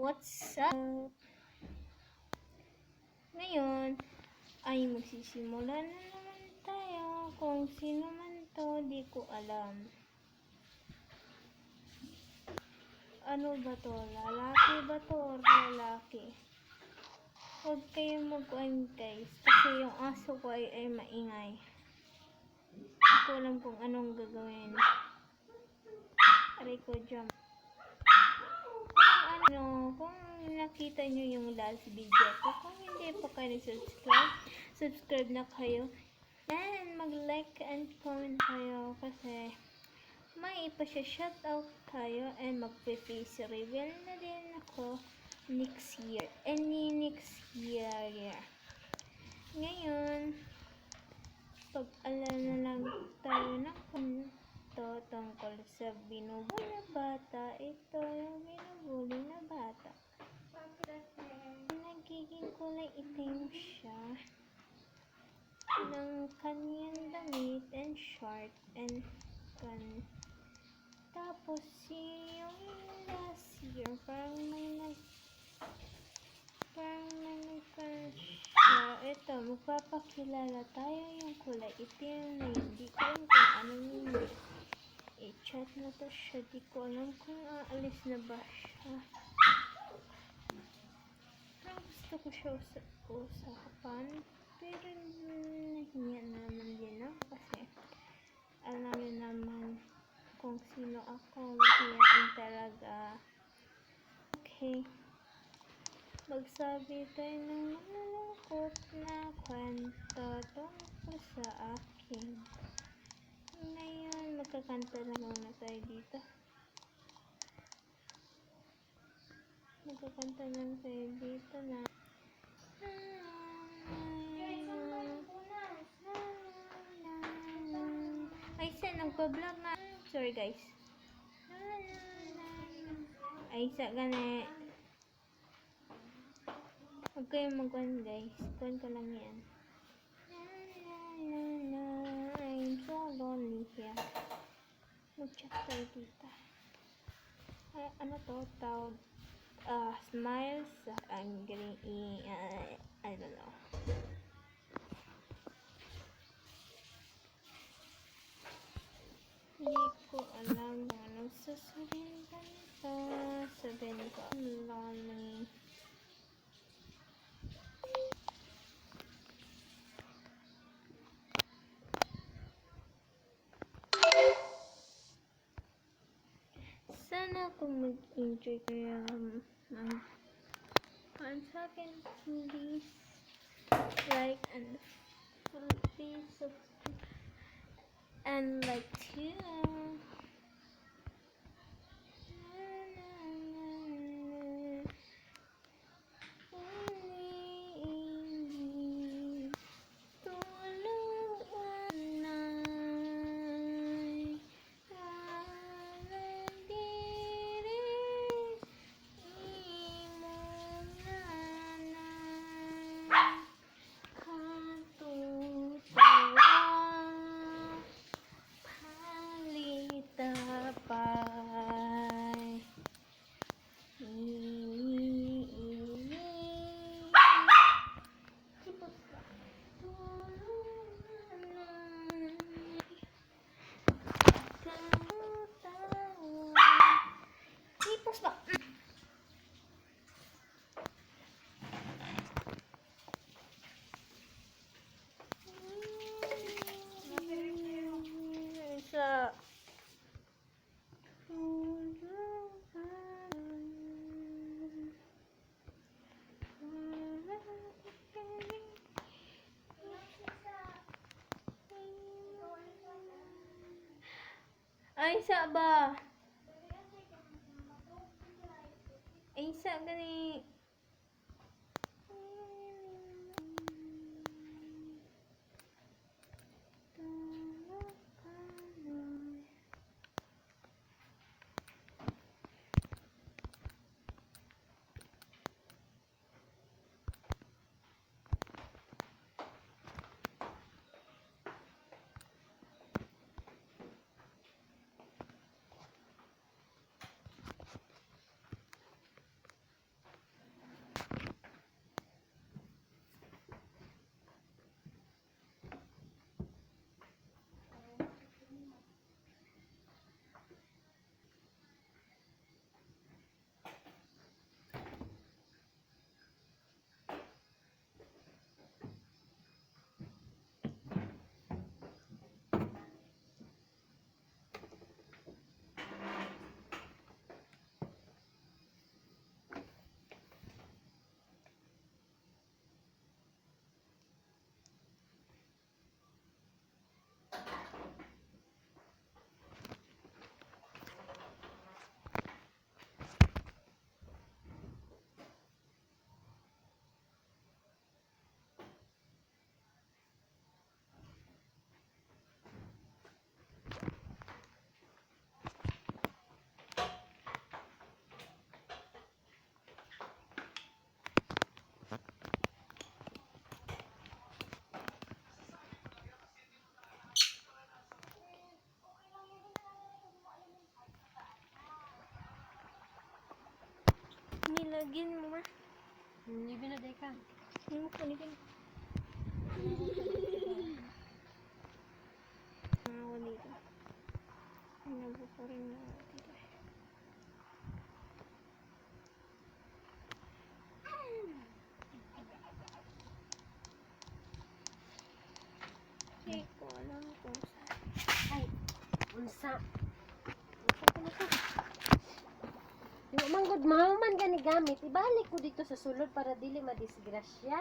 What's up? Ngayon ay magsisimula na naman tayo. Kung sino man to, di ko alam. Ano ba to? Lalaki ba to or lalaki? Huwag kayong mag-on guys. Kasi yung aso ko ay maingay. Hindi ko alam kung anong gagawin. Aray ko, jump. Kung nakita nyo yung last video ko, kung hindi pa kayo subscribe na kayo. And mag-like and comment kayo kasi may ipasya-shoutout tayo and magpe-face reveal na din ako next year. Next year. Ngayon, pag-alala na lang tayo ng punto tungkol sa binubuli na bata. Ito yung binubuli na bata. Nagiging kulay itim siya ng kanyang damit and short and tapos yung last year parang may siya. Ito, magpapakilala tayo yung kulay itim na hindi ko alam kung anong yun. I-chat na to siya. Di ko alam kung aalis na ba siya. Parang gusto ko siya usapan. Pero nahiya naman din ako kasi alam niyo naman kung sino ako. Mahiyain talaga. Okay. Magsabi tayo ng malulungkot na kwento tungkol sa akin. Ngayon, magkakanta na muna tayo dito. Magkakanta lang tayo dito na ay, isa, nagpa-vlog nga. Sorry guys. Ay, isa gani. Huwag kayong mag-on guys. Kuhan ko lang yan. I'm so lonely here. Mag-chat tayo dito. Ay, ano to? Tawag. Smiles. I'm getting I don't know. Hindi ko alam kung anong sasabihin ko nito. Sabihin ko, I'm lonely. Sana kung mag-enjoy kayo sa akin, please like and please subscribe and like too. Ay, sa ba? Ay, sa gani. Lagyan mo ma. Hindi binaday ka. Hindi mo kunitin. Ako dito. Inago ko rin na dito. Hindi ko alam kung saan. Ay, unsa. Yung manggod mahuman gani gamit, ibalik ko dito sa sulod para dili madisgrasya.